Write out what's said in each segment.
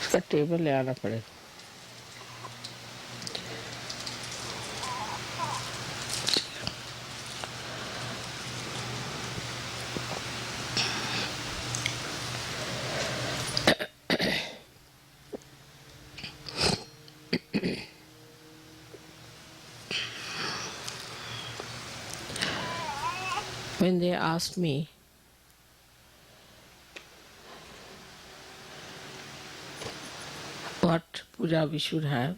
उसका टेबल ले आना पड़ेगा. When they asked me what puja we should have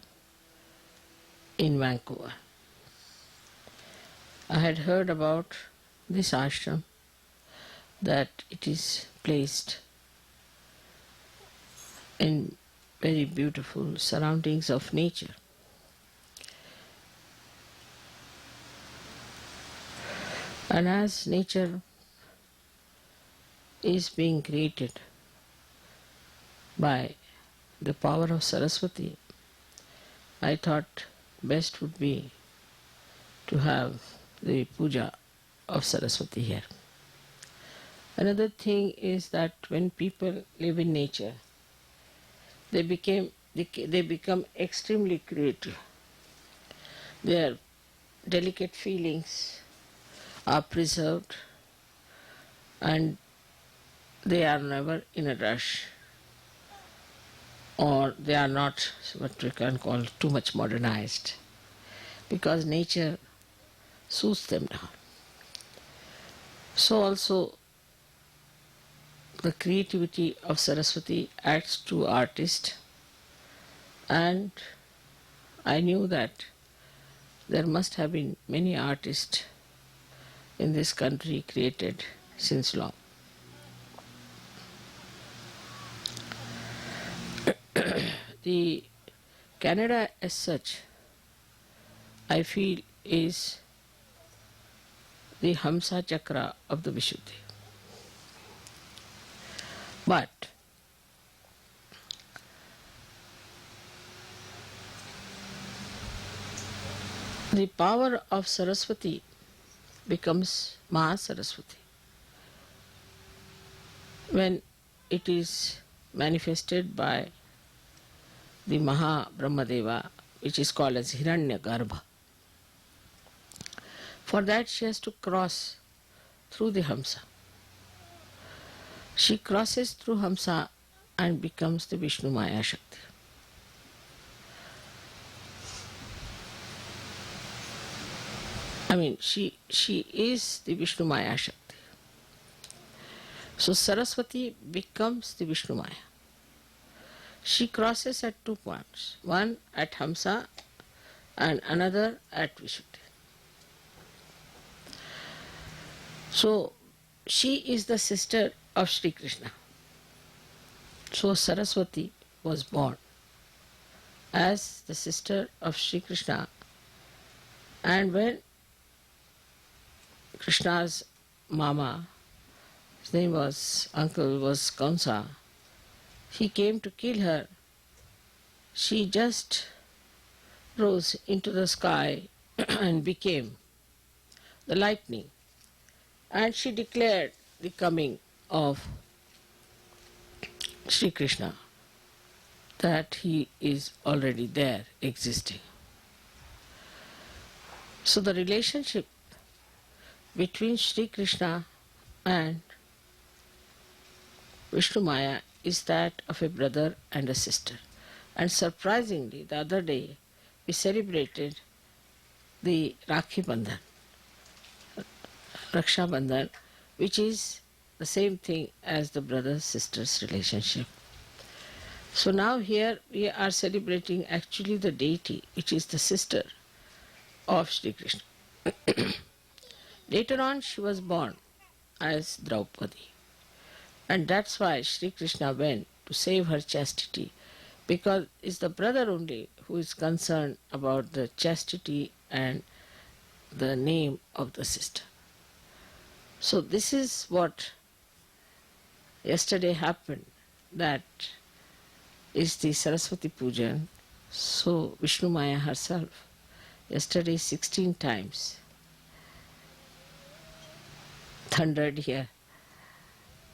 in Vancouver, I had heard about this ashram, that it is placed in very beautiful surroundings of nature. And as nature is being created by the power of Saraswati, I thought best would be to have the puja of Saraswati here. Another thing is that when people live in nature, they become extremely creative. Their delicate feelings are preserved and they are never in a rush, or they are not what we can call too much modernized, because nature suits them now. So also the creativity of Saraswati adds to artists, and I knew that there must have been many artists in this country created since long. The Canada as such, I feel, is the Hamsa Chakra of the Vishuddhi. But the power of Saraswati becomes Mahasaraswati when it is manifested by the Maha Brahmadeva, which is called as Hiranyagarbha. For that she has to cross through the Hamsa. She crosses through Hamsa and becomes the Vishnumaya Shakti. I mean, she is the Vishnumaya Shakti. So Saraswati becomes the Vishnumaya. She crosses at 2 points, one at Hamsa and another at Vishuddhi. So she is the sister of Shri Krishna. So Saraswati was born as the sister of Shri Krishna, and when Krishna's mama, his name was, uncle was Kamsa, he came to kill her, she just rose into the sky and became the lightning, and she declared the coming of Shri Krishna, that he is already there, existing. So the relationship between Shri Krishna and Vishnumaya is that of a brother and a sister. And surprisingly, the other day we celebrated the Rakhi Bandhan, Raksha Bandhan, which is the same thing as the brother-sister's relationship. So now here we are celebrating actually the deity, which is the sister of Shri Krishna. Later on she was born as Draupadi. And that's why Shri Krishna went to save her chastity, because it's the brother only who is concerned about the chastity and the name of the sister. So this is what yesterday happened, that is the Saraswati Puja. So Vishnumaya herself, yesterday 16 times thundered here.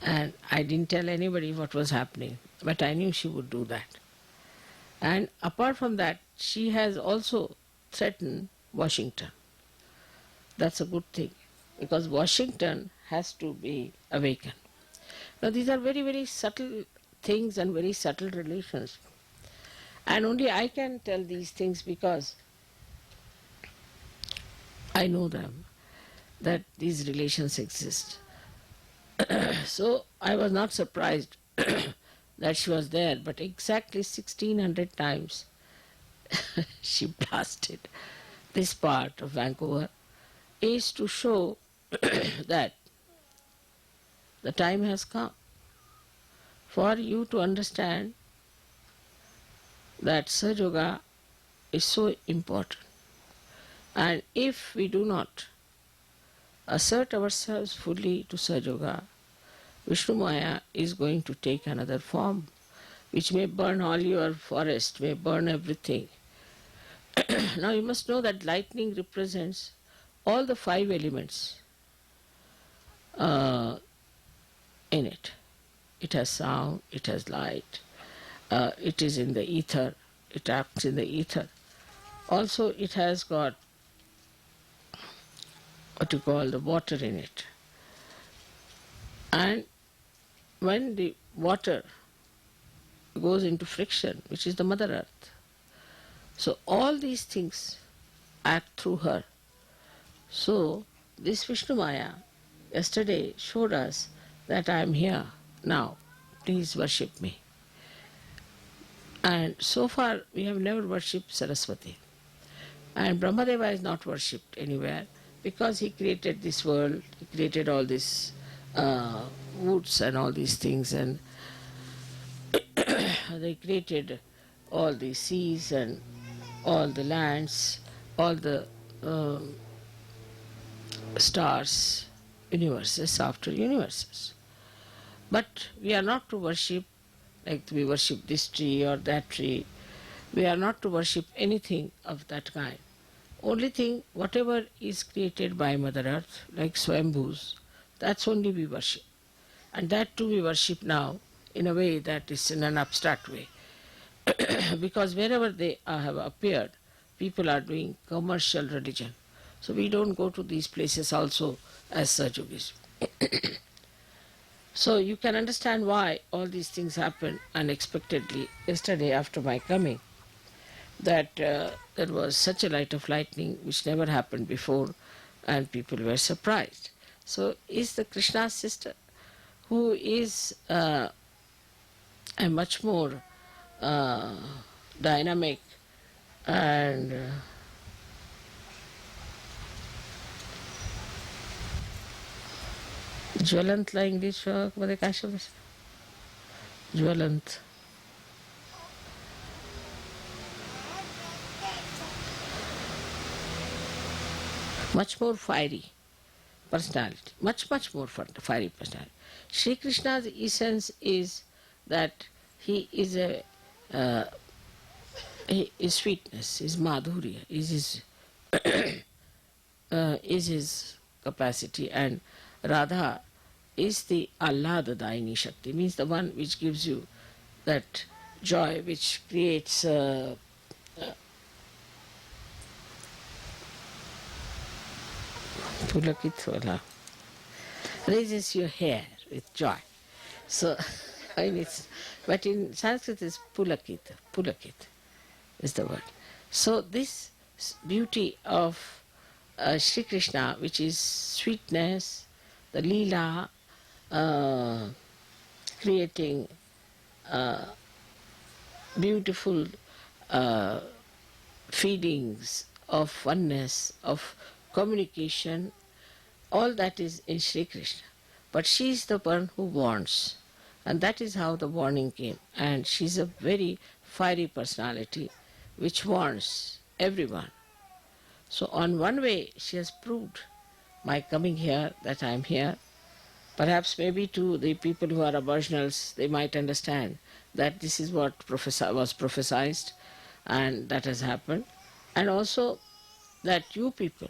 And I didn't tell anybody what was happening, but I knew she would do that. And apart from that, she has also threatened Washington. That's a good thing, because Washington has to be awakened. Now these are very, very subtle things and very subtle relations. And only I can tell these things because I know them, that these relations exist. So I was not surprised that she was there, but exactly 1600 times she blasted this part of Vancouver is to show that the time has come for you to understand that SahajaYoga is so important. And if we do not assert ourselves fully to SahajaYoga, Vishnumaya is going to take another form, which may burn all your forest, may burn everything. Now you must know that lightning represents all the 5 elements in it. It has sound, it has light, it is in the ether, it acts in the ether. Also it has got what you call the water in it. And when the water goes into friction, which is the Mother Earth, so all these things act through her. So this Vishnumaya yesterday showed us that I am here now, please worship me. And so far we have never worshipped Saraswati. And Brahmadeva is not worshipped anywhere because he created this world, he created all these woods and all these things, and they created all the seas and all the lands, all the stars, universes after universes. But we are not to worship like we worship this tree or that tree. We are not to worship anything of that kind. Only thing, whatever is created by Mother Earth, like Swambhus, that's only we worship. And that too we worship now in a way that is in an abstract way. Because wherever they have appeared, people are doing commercial religion. So we don't go to these places also as such yogis. So you can understand why all these things happened unexpectedly yesterday after my coming. That there was such a light of lightning which never happened before, and people were surprised. So is the Krishna's sister, who is a much more dynamic and ज्वलंत ला English मध्ये काय शब्द ज्वलंत much more fiery personality, much more fiery personality. Shri Krishna's essence is that he is his sweetness, his madhurya, is his capacity, and Radha is the Allada-dayini Shakti, means the one which gives you that joy, which creates Pulakit raises your hair with joy. So, but in Sanskrit it's Pulakit is the word. So this beauty of Shri Krishna, which is sweetness, the Leela, creating beautiful feelings of oneness, of communication, all that is in Shri Krishna. But she is the one who warns, and that is how the warning came. And she is a very fiery personality which warns everyone. So on one way she has proved my coming here that I am here. Perhaps maybe to the people who are aboriginals, they might understand that this is what was prophesied and that has happened. And also that you people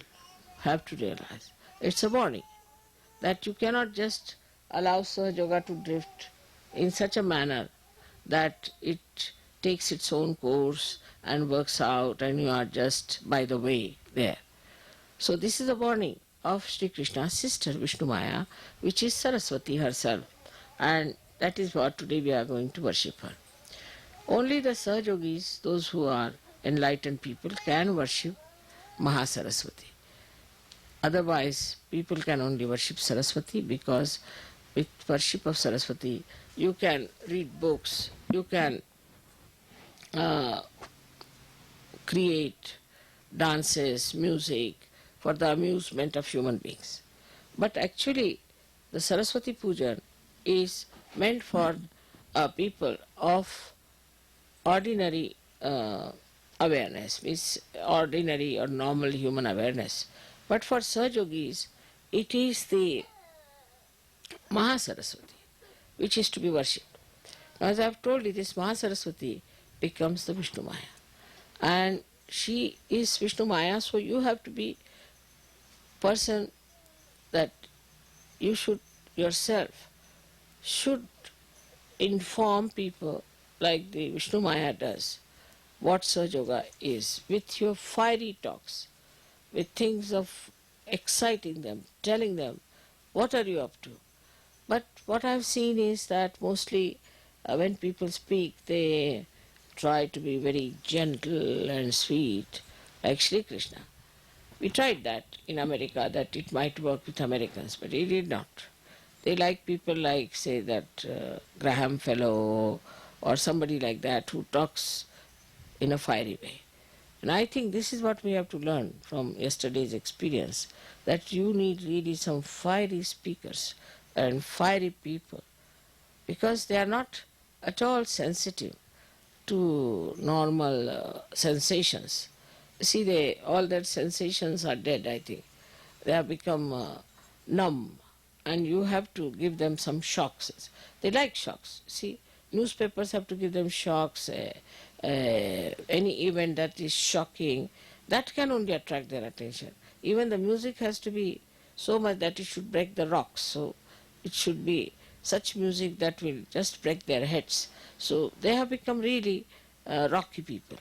have to realize it's a warning that you cannot just allow SahajaYoga to drift in such a manner that it takes its own course and works out, and you are just by the way there. So this is the warning of Sri Krishna's sister Vishnumaya, which is Saraswati herself, and that is what today we are going to worship her. Only the SahajaYogis, those who are enlightened people, can worship Mahasaraswati. Otherwise, people can only worship Saraswati, because with worship of Saraswati, you can read books, you can create dances, music for the amusement of human beings. But actually, the Saraswati Puja is meant for people of ordinary awareness, means ordinary or normal human awareness. But for SahajaYogis, it is the Mahasaraswati which is to be worshipped. Now, as I have told you, this Mahasaraswati becomes the Vishnumaya. And she is Vishnumaya, so you have to be person that you should yourself should inform people like the Vishnumaya does what SahajaYoga is, with your fiery talks, with things of exciting them, telling them what are you up to. But what I have seen is that mostly when people speak, they try to be very gentle and sweet, like Shri Krishna. We tried that in America, that it might work with Americans, but it did not. They like people like, say, that Graham Fellow or somebody like that who talks in a fiery way. And I think this is what we have to learn from yesterday's experience, that you need really some fiery speakers and fiery people, because they are not at all sensitive to normal sensations. See, all their sensations are dead, I think. They have become numb, and you have to give them some shocks. They like shocks. See, newspapers have to give them shocks. Any event that is shocking, that can only attract their attention. Even the music has to be so much that it should break the rocks. So it should be such music that will just break their heads. So they have become really rocky people.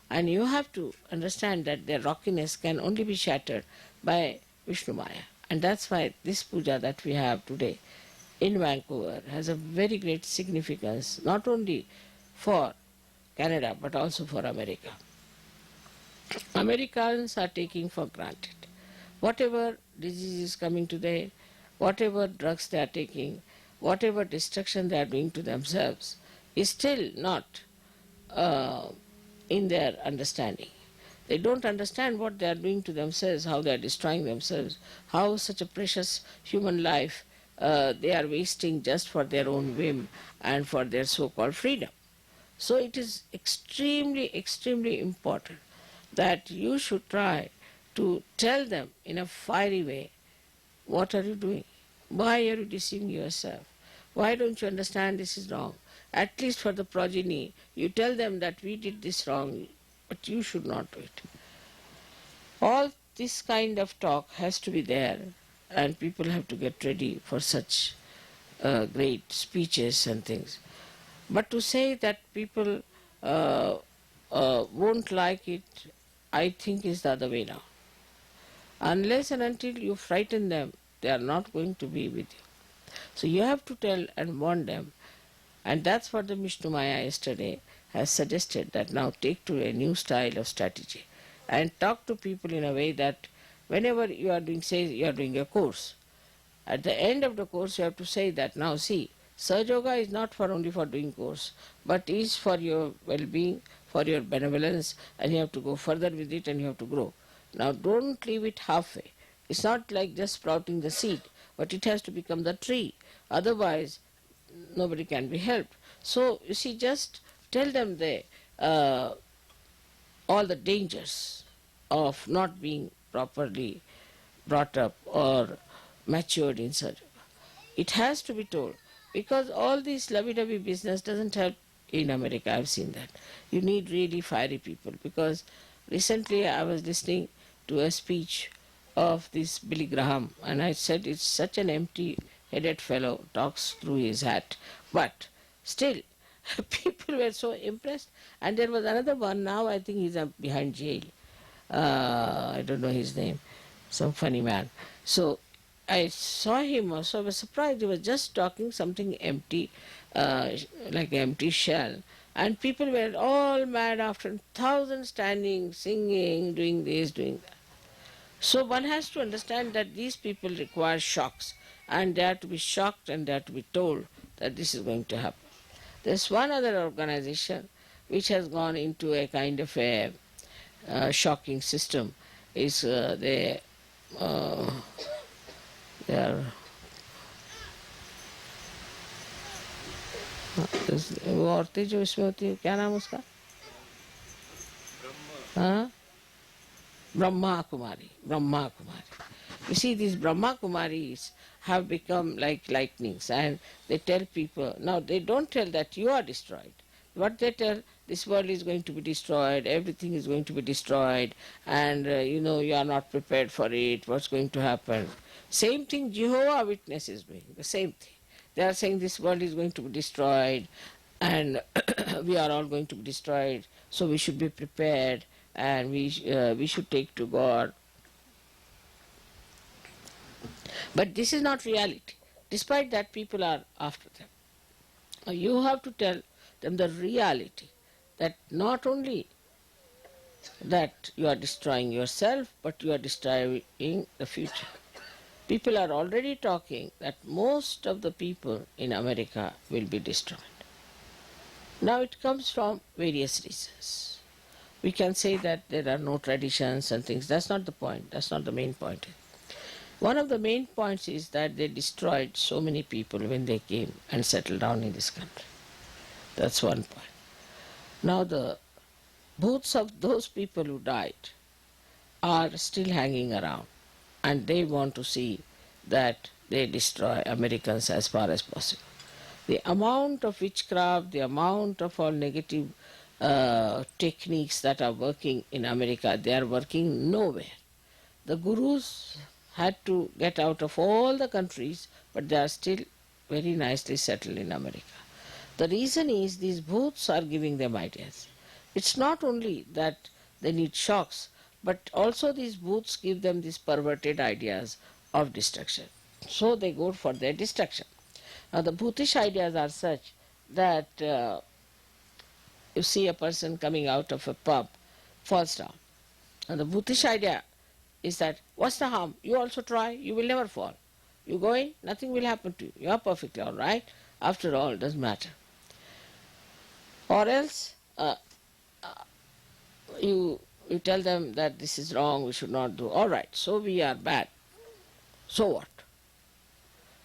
And you have to understand that their rockiness can only be shattered by Vishnumaya. And that's why this puja that we have today in Vancouver has a very great significance, not only for Canada but also for America. Americans are taking for granted whatever disease is coming to them, whatever drugs they are taking, whatever destruction they are doing to themselves, is still not in their understanding. They don't understand what they are doing to themselves, how they are destroying themselves, how such a precious human life they are wasting just for their own whim and for their so-called freedom. So it is extremely, extremely important that you should try to tell them in a fiery way, what are you doing? Why are you deceiving yourself? Why don't you understand this is wrong? At least for the progeny, you tell them that we did this wrong, but you should not do it. All this kind of talk has to be there, and people have to get ready for such great speeches and things. But to say that people won't like it, I think is the other way now. Unless and until you frighten them, they are not going to be with you. So you have to tell and warn them. And that's what the Vishnumaya yesterday has suggested, that now take to a new style of strategy and talk to people in a way that whenever you are doing, say you are doing a course, at the end of the course you have to say that, now see, SahajaYoga is not for only for doing course, but is for your well-being, for your benevolence, and you have to go further with it and you have to grow. Now don't leave it halfway. It's not like just sprouting the seed, but it has to become the tree. Otherwise, nobody can be helped. So, you see, just tell them all the dangers of not being properly brought up or matured in SahajaYoga. It has to be told, because all this lovey-dovey business doesn't help in America. I've seen that. You need really fiery people, because recently I was listening to a speech of this Billy Graham, and I said it's such an empty-headed fellow, talks through his hat, but still People were so impressed. And there was another one, now I think he's behind jail. I don't know his name, some funny man. So I saw him also, I was surprised. He was just talking something empty, like an empty shell. And people were all mad after, thousands standing, singing, doing this, doing that. So one has to understand that these people require shocks, and they are to be shocked and they are to be told that this is going to happen. There's one other organization which has gone into a kind of a shocking system. Is uh, they are वो औरतें जो इसमें होती है, क्या नाम उसका? हाँ, Brahma Kumari. Brahma Kumari. You see, these Brahma Kumaris have become like lightnings, and they tell people, now they don't tell that you are destroyed. What they tell, this world is going to be destroyed, everything is going to be destroyed, and you are not prepared for it, what's going to happen. Same thing Jehovah Witness is doing, the same thing. They are saying this world is going to be destroyed, and we are all going to be destroyed, so we should be prepared, and we should take to God. But this is not reality. Despite that, people are after them. You have to tell them the reality, that not only that you are destroying yourself, but you are destroying the future. People are already talking that most of the people in America will be destroyed. Now it comes from various reasons. We can say that there are no traditions and things. That's not the point. That's not the main point. One of the main points is that they destroyed so many people when they came and settled down in this country. That's one point. Now the booths of those people who died are still hanging around, and they want to see that they destroy Americans as far as possible. The amount of witchcraft, the amount of all negative techniques that are working in America, they are working nowhere. The gurus had to get out of all the countries, but they are still very nicely settled in America. The reason is these booths are giving them ideas. It's not only that they need shocks, but also these booths give them these perverted ideas of destruction. So they go for their destruction. Now the bhoothish ideas are such that you see a person coming out of a pub, falls down. And the bhoothish idea is that, what's the harm? You also try, you will never fall. You go in, nothing will happen to you. You are perfectly all right. After all, it doesn't matter. Or else you tell them that this is wrong, we should not do. All right, so we are bad. So what?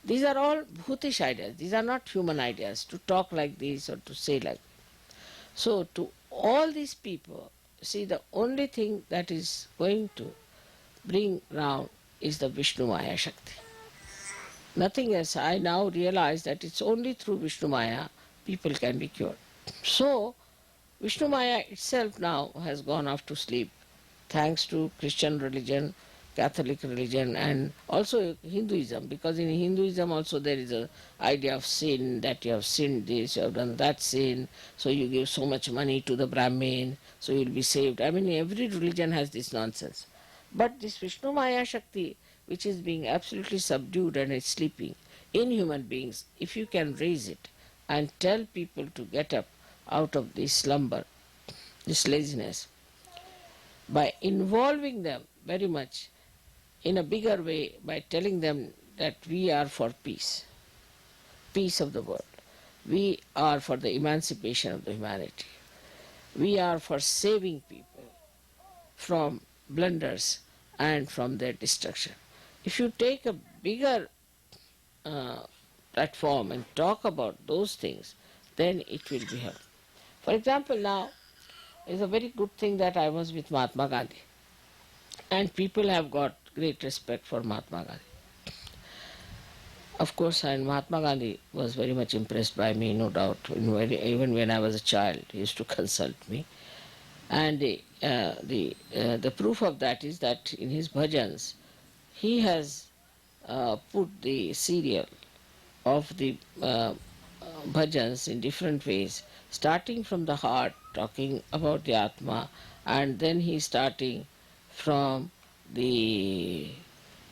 These are all bhoothish ideas. These are not human ideas, to talk like this or to say like this. So to all these people, see, the only thing that is going to bring round is the Vishnumaya Shakti. Nothing else. I now realize that it's only through Vishnumaya people can be cured. So Vishnumaya itself now has gone off to sleep, thanks to Christian religion, Catholic religion, and also Hinduism, because in Hinduism also there is an idea of sin, that you have sinned this, you have done that sin, so you give so much money to the Brahmin, so you will be saved. I mean, every religion has this nonsense. But this Vishnumaya Shakti, which is being absolutely subdued and is sleeping in human beings, if you can raise it and tell people to get up out of this slumber, this laziness, by involving them very much in a bigger way, by telling them that we are for peace, peace of the world. We are for the emancipation of the humanity. We are for saving people from blunders and from their destruction. If you take a bigger platform and talk about those things, then it will be helpful. For example, now is a very good thing that I was with Mahatma Gandhi, and people have got great respect for Mahatma Gandhi. Of course, and Mahatma Gandhi was very much impressed by me, no doubt. Even when I was a child, he used to consult me. And the proof of that is that in his bhajans, he has put the serial of the bhajans in different ways, starting from the heart, talking about the Atma, and then he's starting from the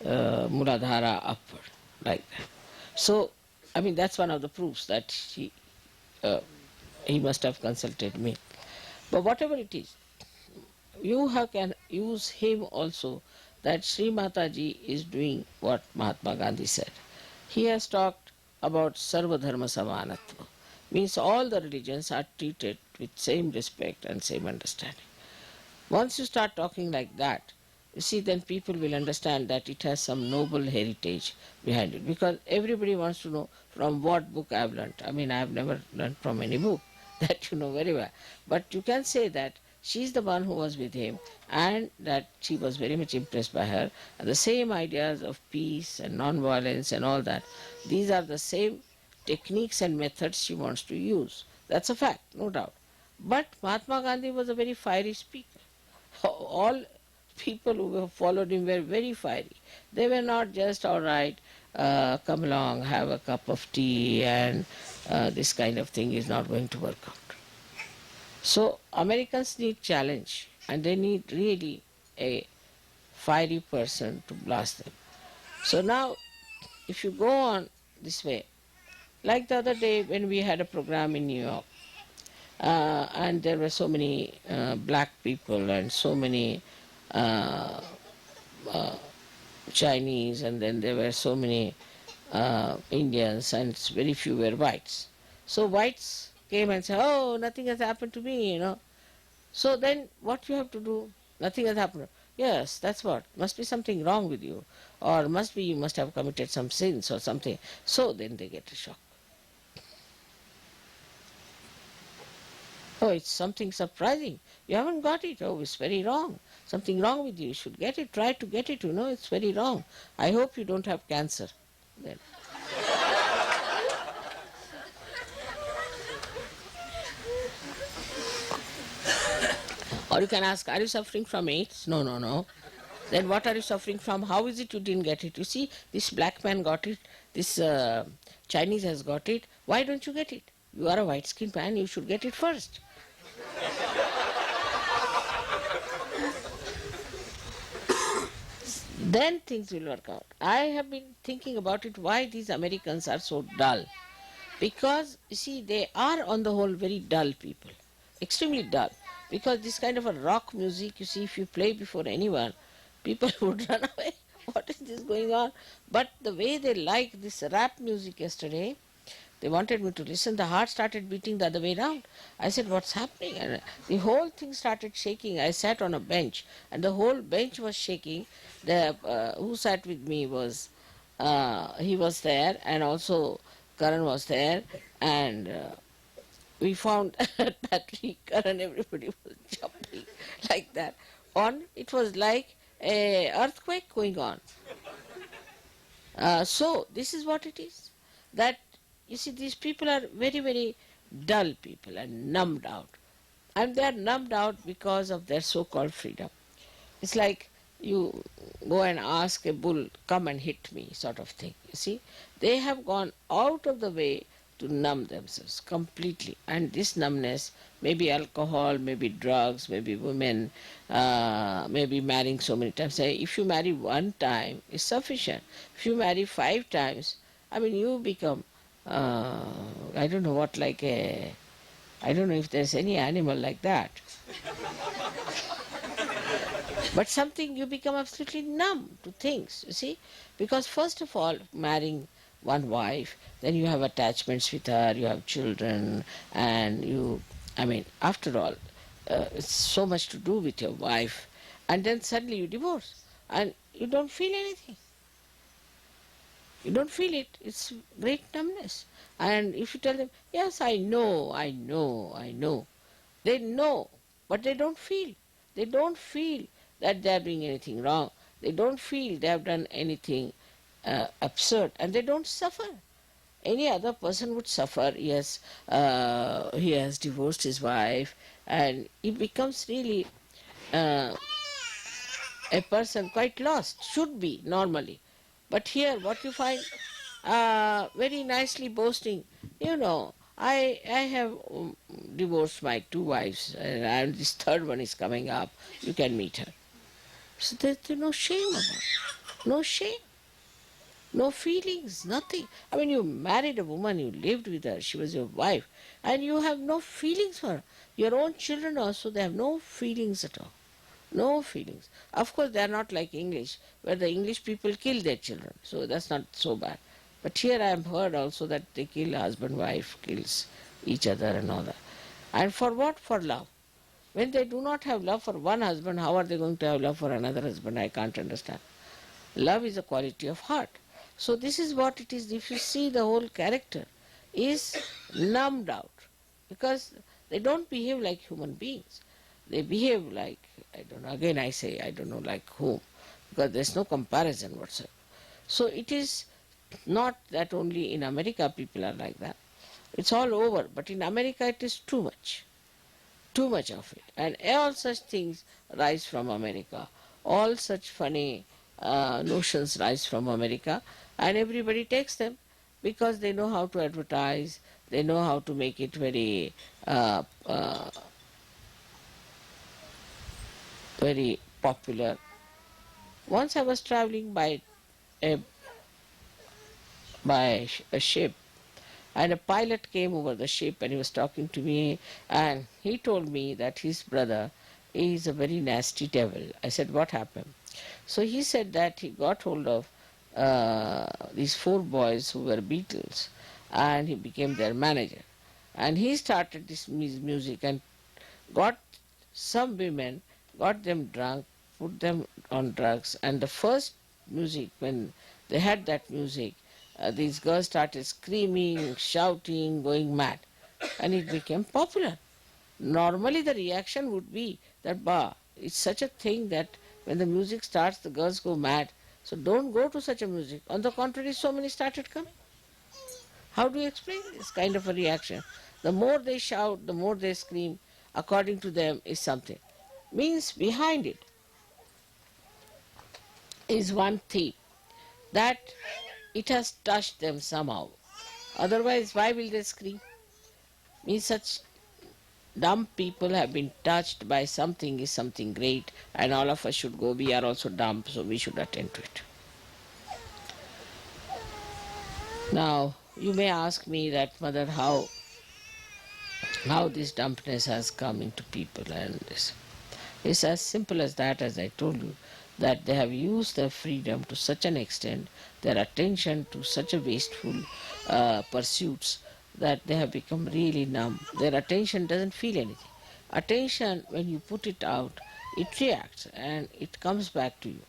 Muladhara upward, like that. So, I mean, that's one of the proofs that uh, he must have consulted me. But whatever it is, can use him also, that Sri Mataji is doing what Mahatma Gandhi said. He has talked about Sarva Dharma Samanatva, means all the religions are treated with same respect and same understanding. Once you start talking like that, you see, then people will understand that it has some noble heritage behind it. Because everybody wants to know from what book I have learnt. I mean, I have never learnt from any book, that you know very well. But you can say that she is the one who was with him and that she was very much impressed by her. And the same ideas of peace and non-violence and all that, these are the same techniques and methods she wants to use. That's a fact, no doubt. But Mahatma Gandhi was a very fiery speaker. All people who followed him were very fiery. They were not just, all right, come along, have a cup of tea, and this kind of thing is not going to work out. So Americans need challenge, and they need really a fiery person to blast them. So now, if you go on this way, like the other day when we had a program in New York, and there were so many black people and so many uh, uh, Chinese, and then there were so many Indians, and very few were whites. So whites came and said, "Oh, nothing has happened to me, you know." So then what you have to do? Nothing has happened. Yes, that's what. Must be something wrong with you, or must be you must have committed some sins or something. So then they get a shock. Oh, it's something surprising. You haven't got it. Oh, it's very wrong. Something wrong with you. You should get it. Try to get it. You know, it's very wrong. I hope you don't have cancer. Then. Or you can ask, are you suffering from AIDS? No, no, no. Then what are you suffering from? How is it you didn't get it? You see, this black man got it. This Chinese has got it. Why don't you get it? You are a white-skinned man. You should get it first. Then things will work out. I have been thinking about it, why these Americans are so dull. Because, you see, they are on the whole very dull people, extremely dull. Because this kind of a rock music, you see, if you play before anyone, people would run away. What is this going on? But the way they like this rap music yesterday, they wanted me to listen. The heart started beating the other way around. I said, what's happening? And the whole thing started shaking. I sat on a bench, and the whole bench was shaking. The who sat with me was, he was there, and also Karan was there, and we found that Karan, everybody was jumping like that. It was like a earthquake going on. So this is what it is. That you see, these people are very, very dull people and numbed out. And they are numbed out because of their so-called freedom. It's like you go and ask a bull, come and hit me, sort of thing. You see, they have gone out of the way to numb themselves completely. And this numbness, maybe alcohol, maybe drugs, maybe women, maybe marrying so many times. Say, if you marry one time, it's sufficient. If you marry 5 times, I mean, you become I don't know what, I don't know if there's any animal like that. But something, you become absolutely numb to things, you see. Because first of all, marrying one wife, then you have attachments with her, you have children, and after all, it's so much to do with your wife. And then suddenly you divorce, and you don't feel anything. You don't feel it. It's great numbness. And if you tell them, yes, I know, I know, I know, they know, but they don't feel. They don't feel that they are doing anything wrong. They don't feel they have done anything absurd, and they don't suffer. Any other person would suffer. Yes, he has divorced his wife, and he becomes really a person quite lost, should be normally. But here, what you find, very nicely boasting, I have divorced my two wives, and this third one is coming up. You can meet her. So there's no shame about it. No shame. No feelings, nothing. I mean, you married a woman, you lived with her, she was your wife, and you have no feelings for her. Your own children also, they have no feelings at all. No feelings. Of course, they are not like English, where the English people kill their children, so that's not so bad. But here I have heard also that they kill husband, wife, kills each other and all that. And for what? For love. When they do not have love for one husband, how are they going to have love for another husband? I can't understand. Love is a quality of heart. So this is what it is. If you see, the whole character is numbed out because they don't behave like human beings. They behave like, I don't know, again I say, I don't know like whom, because there's no comparison whatsoever. So it is not that only in America people are like that. It's all over, but in America it is too much of it. And all such things rise from America. All such funny notions rise from America, and everybody takes them because they know how to advertise, they know how to make it very very popular. Once I was traveling a, a ship, and a pilot came over the ship and he was talking to me, and he told me that his brother is a very nasty devil. I said, what happened? So he said that he got hold of these four boys who were Beatles, and he became their manager. And he started this music and got some women, got them drunk, put them on drugs, and the first music, when they had that music, these girls started screaming, shouting, going mad, and it became popular. Normally the reaction would be that, bah, it's such a thing that when the music starts the girls go mad, so don't go to such a music. On the contrary, so many started coming. How do you explain this kind of a reaction? The more they shout, the more they scream, according to them is something. Means behind it is one thing, that it has touched them somehow. Otherwise, why will they scream? Means such dumb people have been touched by something is something great, and all of us should go. We are also dumb, so we should attend to it. Now, you may ask me that, Mother, how this dumbness has come into people, and this. It's as simple as that, as I told you, that they have used their freedom to such an extent, their attention to such a wasteful pursuits, that they have become really numb. Their attention doesn't feel anything. Attention, when you put it out, it reacts and it comes back to you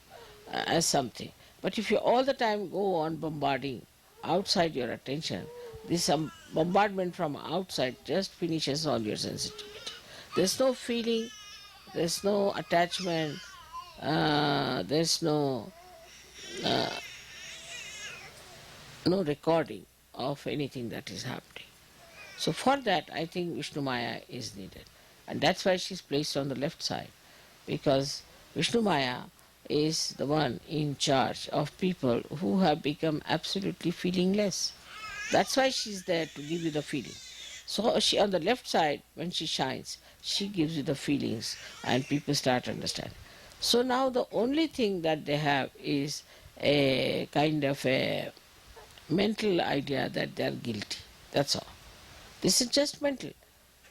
as something. But if you all the time go on bombarding outside your attention, this bombardment from outside just finishes all your sensitivity. There's no feeling, there's no attachment, there's no recording of anything that is happening. So for that, I think Vishnumaya is needed. And that's why she's placed on the left side, because Vishnumaya is the one in charge of people who have become absolutely feelingless. That's why she's there, to give you the feeling. So she, on the left side, when she shines, she gives you the feelings and people start understanding. So now the only thing that they have is a kind of a mental idea that they are guilty. That's all. This is just mental.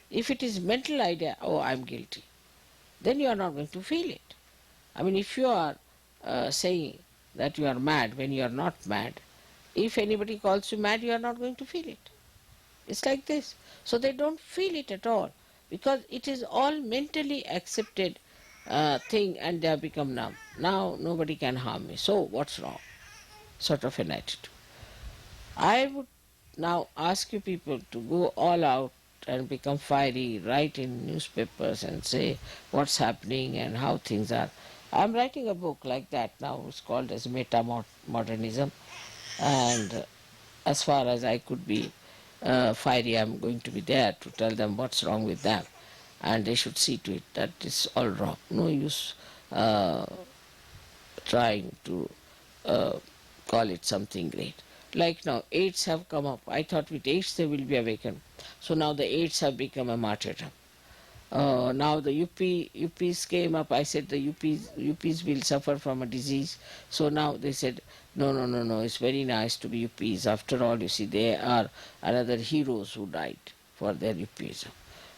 If it is mental idea, oh, I'm guilty, then you are not going to feel it. I mean, if you are saying that you are mad when you are not mad, if anybody calls you mad, you are not going to feel it. It's like this. So they don't feel it at all, because it is all mentally accepted thing, and they have become numb. Now nobody can harm me, so what's wrong? Sort of an attitude. I would now ask you people to go all out and become fiery, write in newspapers and say what's happening and how things are. I'm writing a book like that now. It's called as Meta-Modernism, and as far as I could be fiery, I'm going to be there to tell them what's wrong with them, and they should see to it that it's all wrong. No use trying to call it something great. Like now, AIDS have come up. I thought with AIDS they will be awakened. So now the AIDS have become a martyrdom. Now the UPs came up. I said the UPs will suffer from a disease. So now they said, no, no, no, no. It's very nice to be UPs. After all, you see, they are another heroes who died for their UPism.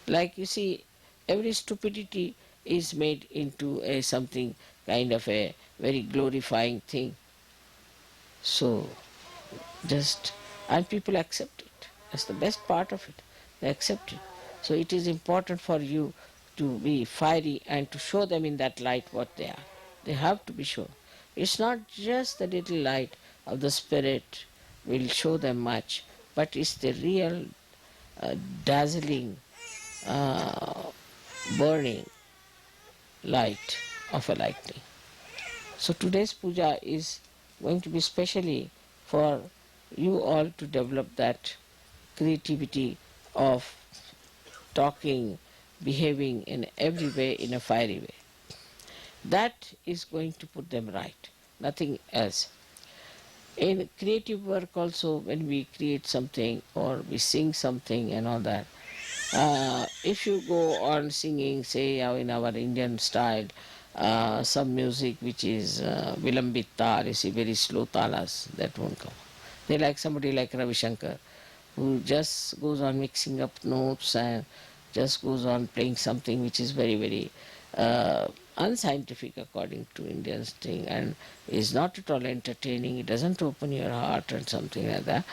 Like you see, every stupidity is made into a something kind of a very glorifying thing. So just, and people accept it. That's the best part of it. They accept it. So it is important for you to be fiery and to show them in that light what they are. They have to be shown. It's not just the little light of the spirit will show them much, but it's the real dazzling, uh, burning light of a lightning. So today's puja is going to be specially for you all to develop that creativity of talking, behaving in every way in a fiery way. That is going to put them right, nothing else. In creative work also, when we create something or we sing something and all that, if you go on singing, say in our Indian style, some music which is vilambit tal, you see very slow talas, that won't come. They like somebody like Ravi Shankar, who just goes on mixing up notes and just goes on playing something which is very, very unscientific according to Indians thing, and is not at all entertaining. It doesn't open your heart and something like that.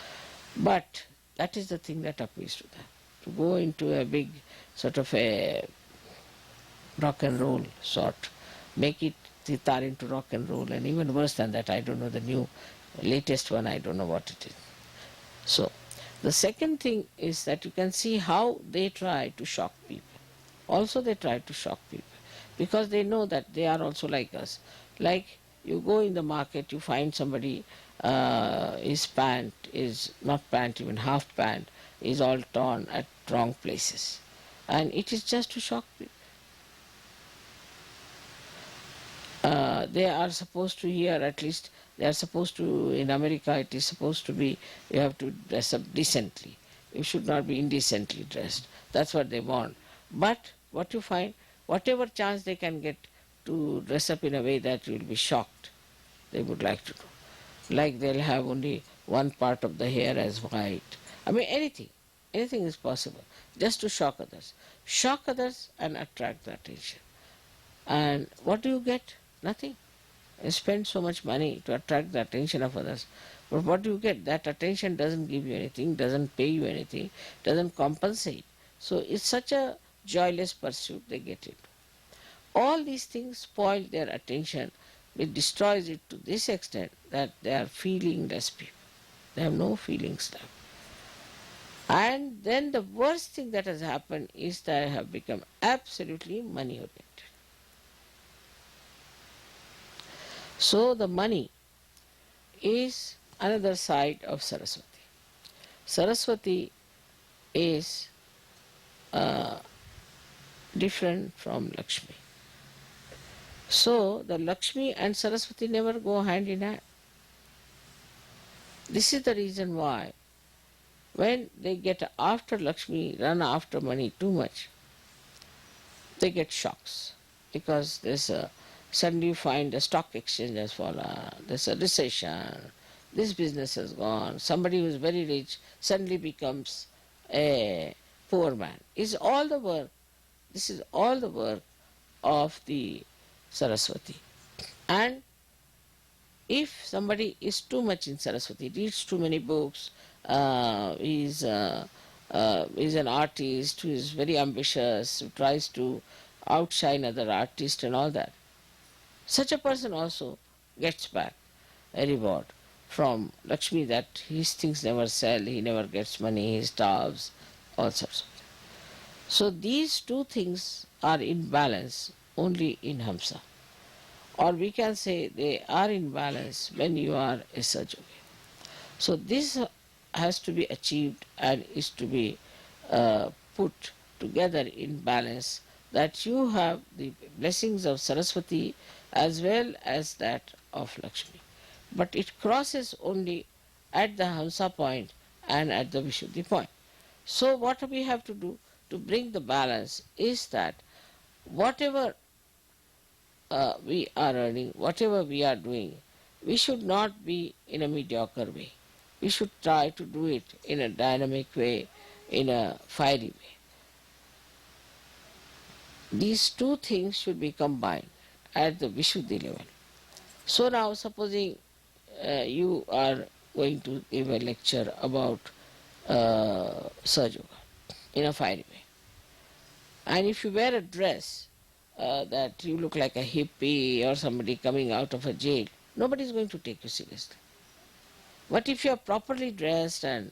But that is the thing that appeals to them. To go into a big sort of a rock and roll sort, make it sitar into rock and roll, and even worse than that, I don't know the new latest one, I don't know what it is. So the second thing is that you can see how they try to shock people. Also they try to shock people because they know that they are also like us. Like you go in the market, you find somebody, his pant is not pant, even half pant is all torn at wrong places. And it is just to shock people. They are supposed to here, at least they are supposed to, in America it is supposed to be, you have to dress up decently. You should not be indecently dressed. That's what they want. But what you find, whatever chance they can get to dress up in a way that you will be shocked, they would like to do. Like they'll have only one part of the hair as white. I mean anything. Anything is possible. Just to shock others. Shock others and attract the attention. And what do you get? Nothing. You spend so much money to attract the attention of others. But what do you get? That attention doesn't give you anything, doesn't pay you anything, doesn't compensate. So it's such a joyless pursuit they get into. All these things spoil their attention. It destroys it to this extent that they are feelingless people. They have no feelings left. And then the worst thing that has happened is that they have become absolutely money oriented. So the money is another side of Saraswati. Saraswati is different from Lakshmi. So the Lakshmi and Saraswati never go hand in hand. This is the reason why when they get after Lakshmi, run after money too much, they get shocks because suddenly you find the stock exchange has fallen, there's a recession, this business has gone, somebody who is very rich suddenly becomes a poor man. This is all the work of the Saraswati. And if somebody is too much in Saraswati, reads too many books, is an artist who is very ambitious, who tries to outshine other artists and all that, such a person also gets back a reward from Lakshmi that his things never sell, he never gets money, he starves, all sorts of things. So these two things are in balance only in Hamsa. Or we can say they are in balance when you are a SahajaYogi. So this has to be achieved and is to be put together in balance, that you have the blessings of Saraswati as well as that of Lakshmi. But it crosses only at the Hamsa point and at the Vishuddhi point. So what we have to do to bring the balance is that whatever we are earning, whatever we are doing, we should not be in a mediocre way. We should try to do it in a dynamic way, in a fiery way. These two things should be combined at the Vishuddhi level. So now supposing you are going to give a lecture about SahajaYoga in a fiery way. And if you wear a dress that you look like a hippie or somebody coming out of a jail, nobody is going to take you seriously. But if you are properly dressed and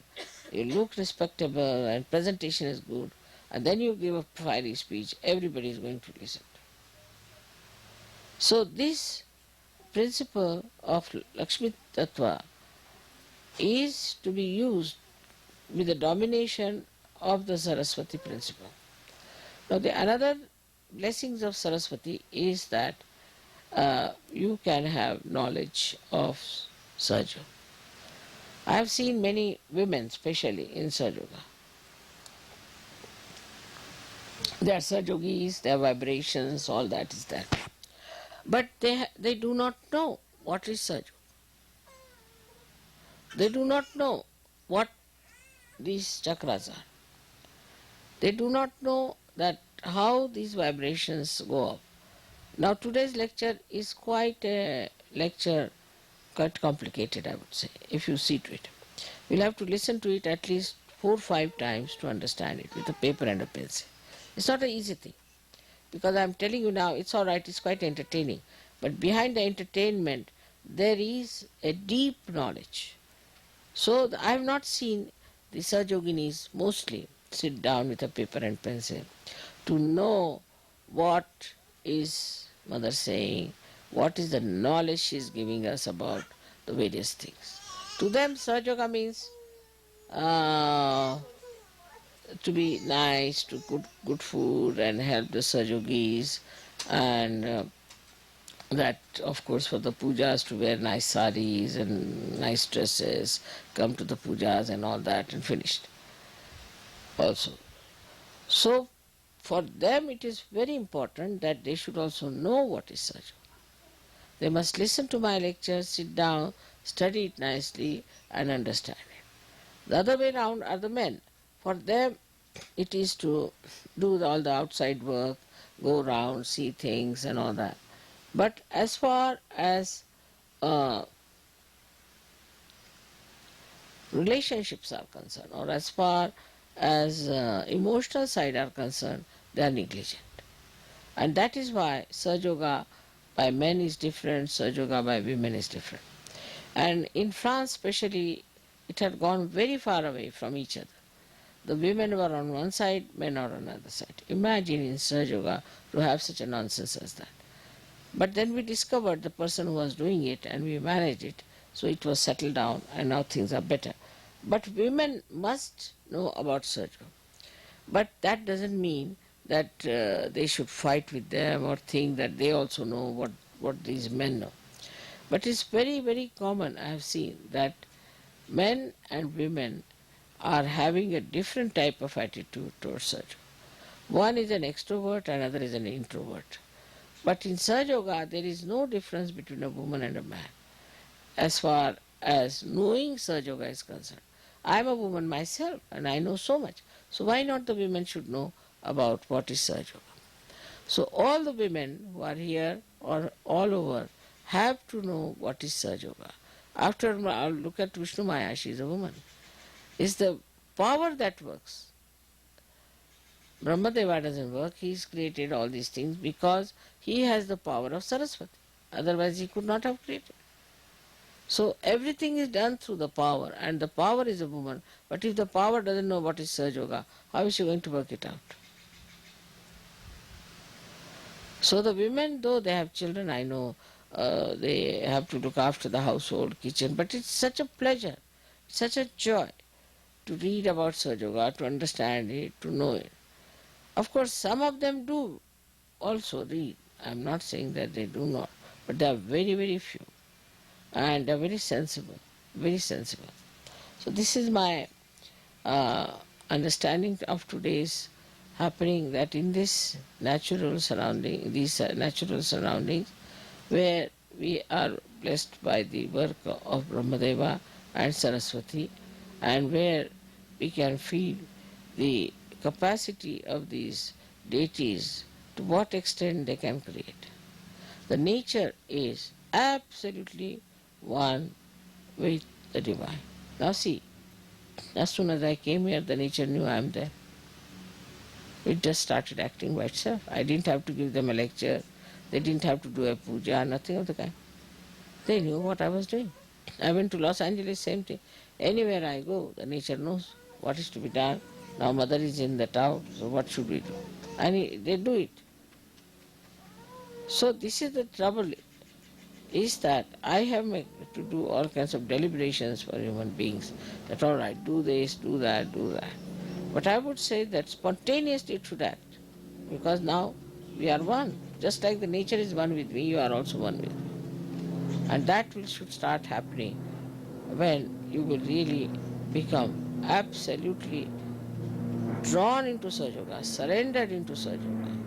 you look respectable and presentation is good, and then you give a fiery speech, everybody is going to listen. So this principle of Lakshmi Tattva is to be used with the domination of the Saraswati principle. Now the another blessings of Saraswati is that you can have knowledge of SahajaYoga. I have seen many women, especially in SahajaYoga. They are SahajaYogis, their vibrations, all that is there. But they do not know what is SahajaYoga. They do not know what these chakras are. They do not know that how these vibrations go up. Now today's lecture is quite a lecture, quite complicated I would say, if you see to it. We'll have to listen to it at least 4 or 5 times to understand it with a paper and a pencil. It's not an easy thing. Because I'm telling you now, it's alright, it's quite entertaining. But behind the entertainment, there is a deep knowledge. So I have not seen the Sahajayoginis mostly sit down with a paper and pencil to know what is Mother saying, what is the knowledge she is giving us about the various things. To them, Sahajayoga means to be nice, to cook good food and help the Sahajogis, and that of course for the pujas to wear nice saris and nice dresses, come to the pujas and all that, and finished also. So for them it is very important that they should also know what is Sahajayoga. They must listen to my lectures, sit down, study it nicely and understand it. The other way around are the men. For them it is to do all the outside work, go around, see things and all that. But as far as relationships are concerned, or as far as emotional side are concerned, they are negligent. And that is why Sahajayoga by men is different, Sahajayoga by women is different. And in France especially, it had gone very far away from each other. The women were on one side, men are on the other side. Imagine in SahajaYoga to have such a nonsense as that. But then we discovered the person who was doing it and we managed it, so it was settled down and now things are better. But women must know about SahajaYoga. But that doesn't mean that they should fight with them or think that they also know what these men know. But it's very, very common, I have seen, that men and women are having a different type of attitude towards SahajaYoga. One is an extrovert, another is an introvert. But in SahajaYoga, there is no difference between a woman and a man as far as knowing SahajaYoga is concerned. I am a woman myself and I know so much. So why not the women should know about what is SahajaYoga? So all the women who are here or all over have to know what is SahajaYoga. After I'll look at Vishnumaya, she is a woman. It's the power that works. Brahmadeva doesn't work, he's created all these things because he has the power of Saraswati. Otherwise he could not have created. So everything is done through the power, and the power is a woman. But if the power doesn't know what is SahajaYoga, how is she going to work it out? So the women, though they have children, I know they have to look after the household, kitchen, but it's such a pleasure, such a joy to read about SahajaYoga, to understand it, to know it. Of course, some of them do also read. I'm not saying that they do not, but they are very, very few. And they are very sensible, very sensible. So this is my understanding of today's happening, that in this natural surrounding, these natural surroundings, where we are blessed by the work of Brahmadeva and Saraswati, and where we can feel the capacity of these deities, to what extent they can create. The nature is absolutely one with the divine. Now see, as soon as I came here, the nature knew I am there. It just started acting by itself. I didn't have to give them a lecture. They didn't have to do a puja, nothing of the kind. They knew what I was doing. I went to Los Angeles, same thing. Anywhere I go, the nature knows what is to be done. Now mother is in the town, so what should we do? And they do it. So this is the trouble, is that I have to do all kinds of deliberations for human beings, that all right, do this, do that, do that. But I would say that spontaneously it should act, because now we are one. Just like the nature is one with me, you are also one with me. And that should start happening when you will really become absolutely drawn into SahajaYoga, surrendered into SahajaYoga.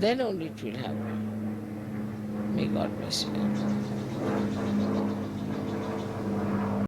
Then only it will happen. May God bless you.